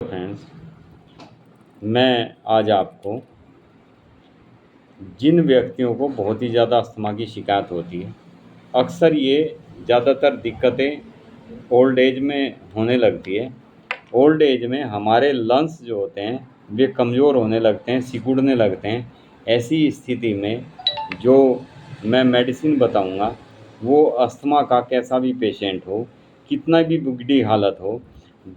Friends, मैं आज आपको जिन व्यक्तियों को बहुत ही ज़्यादा अस्थमा की शिकायत होती है, अक्सर ये ज़्यादातर दिक्कतें ओल्ड एज में होने लगती है। ओल्ड एज में हमारे लंग्स जो होते हैं वे कमज़ोर होने लगते हैं, सिकुड़ने लगते हैं। ऐसी स्थिति में जो मैं मेडिसिन बताऊंगा वो अस्थमा का कैसा भी पेशेंट हो, कितना भी बिगड़ी हालत हो,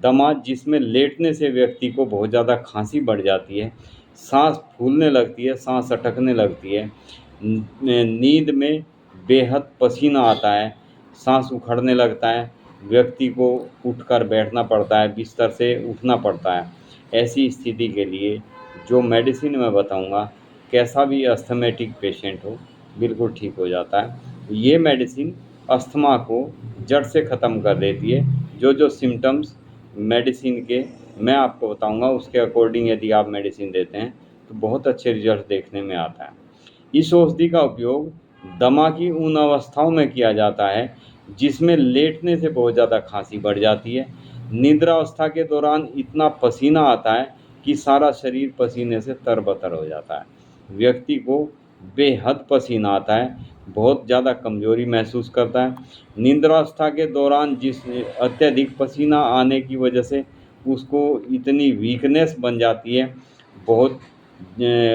दमा जिसमें लेटने से व्यक्ति को बहुत ज़्यादा खांसी बढ़ जाती है, सांस फूलने लगती है, सांस अटकने लगती है, नींद में बेहद पसीना आता है, सांस उखड़ने लगता है, व्यक्ति को उठकर बैठना पड़ता है, बिस्तर से उठना पड़ता है। ऐसी स्थिति के लिए जो मेडिसिन मैं बताऊंगा, कैसा भी अस्थमेटिक पेशेंट हो बिल्कुल ठीक हो जाता है। ये मेडिसिन अस्थमा को जड़ से ख़त्म कर देती है। जो जो सिम्टम्स मेडिसिन के मैं आपको बताऊंगा, उसके अकॉर्डिंग यदि आप मेडिसिन देते हैं तो बहुत अच्छे रिजल्ट देखने में आता है। इस औषधि का उपयोग दमा की उन अवस्थाओं में किया जाता है जिसमें लेटने से बहुत ज़्यादा खांसी बढ़ जाती है। निद्रावस्था के दौरान इतना पसीना आता है कि सारा शरीर पसीने से तरबतर हो जाता है। व्यक्ति को बेहद पसीना आता है, बहुत ज़्यादा कमज़ोरी महसूस करता है। निद्रावस्था के दौरान जिस अत्यधिक पसीना आने की वजह से उसको इतनी वीकनेस बन जाती है, बहुत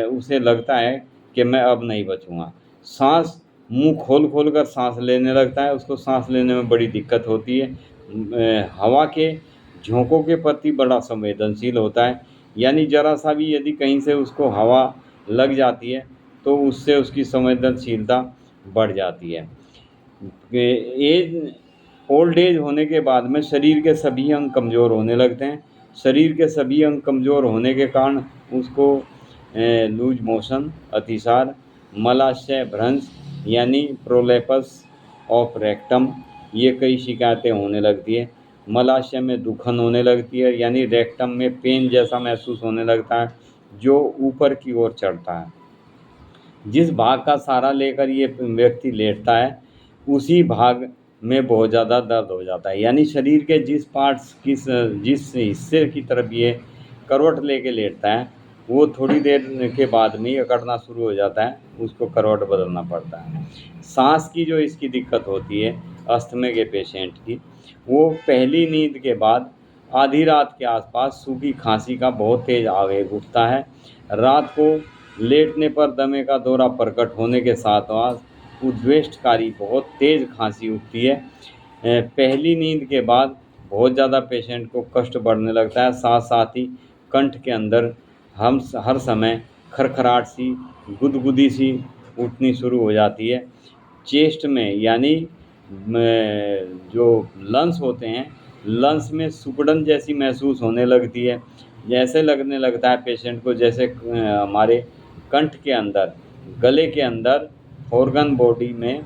उसे लगता है कि मैं अब नहीं बचूँगा। साँस मुँह खोल कर साँस लेने लगता है, उसको साँस लेने में बड़ी दिक्कत होती है। हवा के झोंकों के प्रति बड़ा संवेदनशील होता है, यानी ज़रा-सा भी यदि कहीं से उसको हवा लग जाती है तो उससे उसकी संवेदनशीलता बढ़ जाती है। एज ओल्ड एज होने के बाद में शरीर के सभी अंग कमज़ोर होने लगते हैं। शरीर के सभी अंग कमज़ोर होने के कारण उसको लूज मोशन, अतिसार, मलाशय भ्रंश यानी प्रोलेपस ऑफ रेक्टम, ये कई शिकायतें होने लगती है। मलाशय में दुखन होने लगती है, यानी रेक्टम में पेन जैसा महसूस होने लगता है जो ऊपर की ओर चढ़ता है। जिस भाग का सहारा लेकर ये व्यक्ति लेटता है उसी भाग में बहुत ज़्यादा दर्द हो जाता है, यानी शरीर के जिस हिस्से की तरफ ये करवट लेके लेटता है वो थोड़ी देर के बाद में ही अकड़ना शुरू हो जाता है, उसको करवट बदलना पड़ता है। सांस की जो इसकी दिक्कत होती है अस्थमा के पेशेंट की, वो पहली नींद के बाद आधी रात के आसपास सूखी खांसी का बहुत तेज़ आवेग उठता है। रात को लेटने पर दमे का दौरा प्रकट होने के साथ साथ उद्वेष्टकारी बहुत तेज़ खांसी उठती है। पहली नींद के बाद बहुत ज़्यादा पेशेंट को कष्ट बढ़ने लगता है, साथ साथ ही कंठ के अंदर हम हर समय खरखराहट सी, गुदगुदी सी उठनी शुरू हो जाती है। चेस्ट में यानी जो लंग्स होते हैं, लंग्स में सिकुड़न जैसी महसूस होने लगती है। जैसे लगने लगता है पेशेंट को जैसे हमारे कंठ के अंदर, गले के अंदर ऑर्गन बॉडी में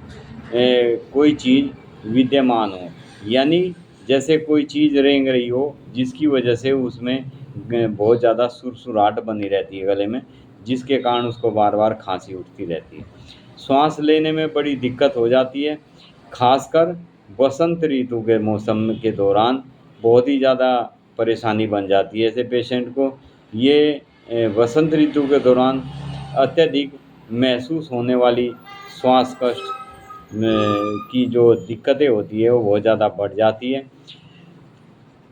कोई चीज़ विद्यमान हो, यानी जैसे कोई चीज़ रेंग रही हो जिसकी वजह से उसमें बहुत ज़्यादा सुरसुराहट बनी रहती है गले में, जिसके कारण उसको बार बार खांसी उठती रहती है। श्वास लेने में बड़ी दिक्कत हो जाती है, खासकर बसंत ऋतु के मौसम के दौरान बहुत ही ज़्यादा परेशानी बन जाती है ऐसे पेशेंट को। ये वसंत ऋतु के दौरान अत्यधिक महसूस होने वाली श्वास कष्ट की जो दिक्कतें होती है वो बहुत ज़्यादा बढ़ जाती है।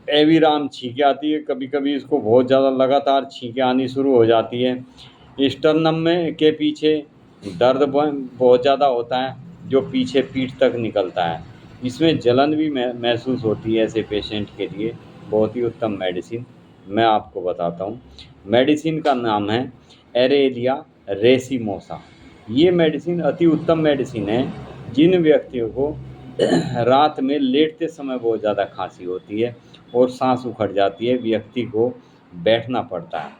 एविराम छींकें आती है, कभी कभी इसको बहुत ज़्यादा लगातार छींकें आनी शुरू हो जाती है। स्टर्नम में के पीछे दर्द बहुत ज़्यादा होता है जो पीछे पीठ तक निकलता है। इसमें जलन भी महसूस होती है। ऐसे पेशेंट के लिए बहुत ही उत्तम मेडिसिन मैं आपको बताता हूँ। मेडिसिन का नाम है एरेलिया रेसिमोसा। ये मेडिसिन अति उत्तम मेडिसिन है जिन व्यक्तियों को रात में लेटते समय बहुत ज़्यादा खांसी होती है और सांस उखड़ जाती है, व्यक्ति को बैठना पड़ता है।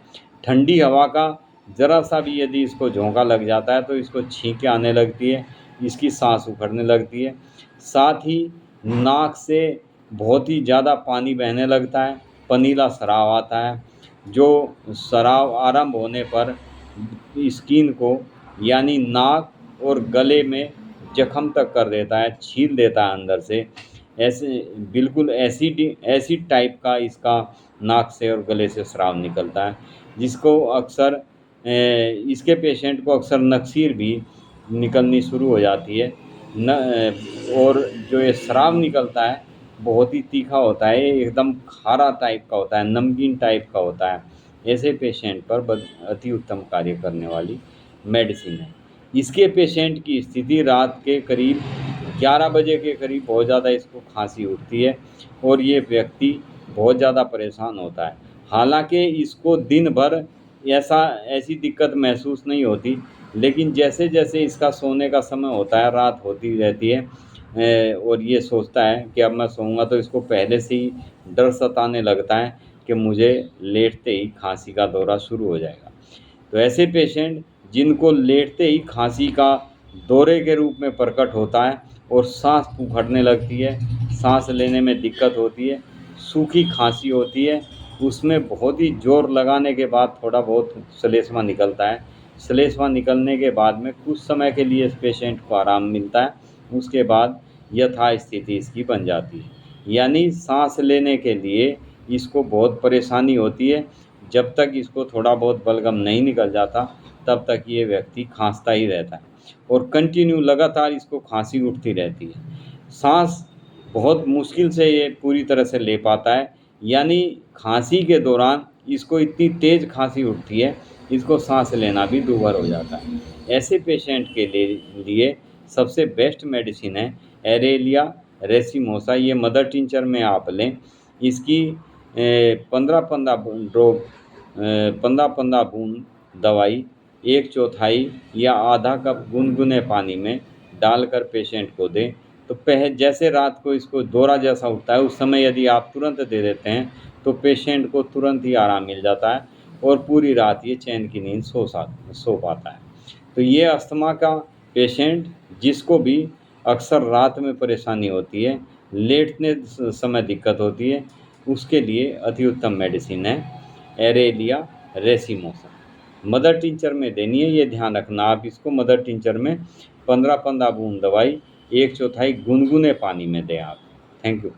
ठंडी हवा का ज़रा सा भी यदि इसको झोंका लग जाता है तो इसको छींकें आने लगती है, इसकी सांस उखड़ने लगती है। साथ ही नाक से बहुत ही ज़्यादा पानी बहने लगता है, पनीला स्राव आता है, जो स्राव आरंभ होने पर स्किन को यानी नाक और गले में जख्म तक कर देता है, छील देता है अंदर से। ऐसे बिल्कुल एसिड एसिड टाइप का इसका नाक से और गले से स्राव निकलता है, जिसको अक्सर इसके पेशेंट को अक्सर नक्सीर भी निकलनी शुरू हो जाती है और जो ये स्राव निकलता है बहुत ही तीखा होता है, एकदम खारा टाइप का होता है, नमकीन टाइप का होता है। ऐसे पेशेंट पर अति उत्तम कार्य करने वाली मेडिसिन है। इसके पेशेंट की स्थिति रात के करीब 11 बजे के करीब बहुत ज़्यादा इसको खांसी उठती है और ये व्यक्ति बहुत ज़्यादा परेशान होता है। हालांकि इसको दिन भर ऐसी दिक्कत महसूस नहीं होती, लेकिन जैसे जैसे इसका सोने का समय होता है, रात होती रहती है और ये सोचता है कि अब मैं सोऊंगा, तो इसको पहले से ही डर सताने लगता है कि मुझे लेटते ही खांसी का दौरा शुरू हो जाएगा। तो ऐसे पेशेंट जिनको लेटते ही खांसी का दौरे के रूप में प्रकट होता है और सांस फूफड़ने लगती है, सांस लेने में दिक्कत होती है, सूखी खांसी होती है, उसमें बहुत ही जोर लगाने के बाद थोड़ा बहुत श्लेष्मा निकलता है। श्लेष्मा निकलने के बाद में कुछ समय के लिए इस पेशेंट को आराम मिलता है, उसके बाद यथास्थिति इसकी बन जाती है। यानी सांस लेने के लिए इसको बहुत परेशानी होती है। जब तक इसको थोड़ा बहुत बलगम नहीं निकल जाता तब तक ये व्यक्ति खांसता ही रहता है और कंटिन्यू लगातार इसको खांसी उठती रहती है। सांस बहुत मुश्किल से ये पूरी तरह से ले पाता है, यानी खांसी के दौरान इसको इतनी तेज़ खांसी उठती है, इसको सांस लेना भी दूभर हो जाता है। ऐसे पेशेंट के लिए सबसे बेस्ट मेडिसिन है एरेलिया रेसिमोसा। ये मदर टिंचर में आप लें। इसकी 15-15 ड्रॉप 15-15 बूंद दवाई 1/4 या आधा कप गुनगुने पानी में डालकर पेशेंट को दें। तो जैसे रात को इसको दौरा जैसा उठता है, उस समय यदि आप तुरंत दे देते हैं तो पेशेंट को तुरंत ही आराम मिल जाता है और पूरी रात ये चैन की नींद सो पाता है। तो ये अस्थमा का पेशेंट जिसको भी अक्सर रात में परेशानी होती है, लेटने समय दिक्कत होती है, उसके लिए अति उत्तम मेडिसिन है एरेलिया रेसिमोसा। मदर टिंचर में देनी है, ये ध्यान रखना। आप इसको मदर टिंचर में 15-15 बूंद दवाई 1/4 गुनगुने पानी में दें आप। Thank you.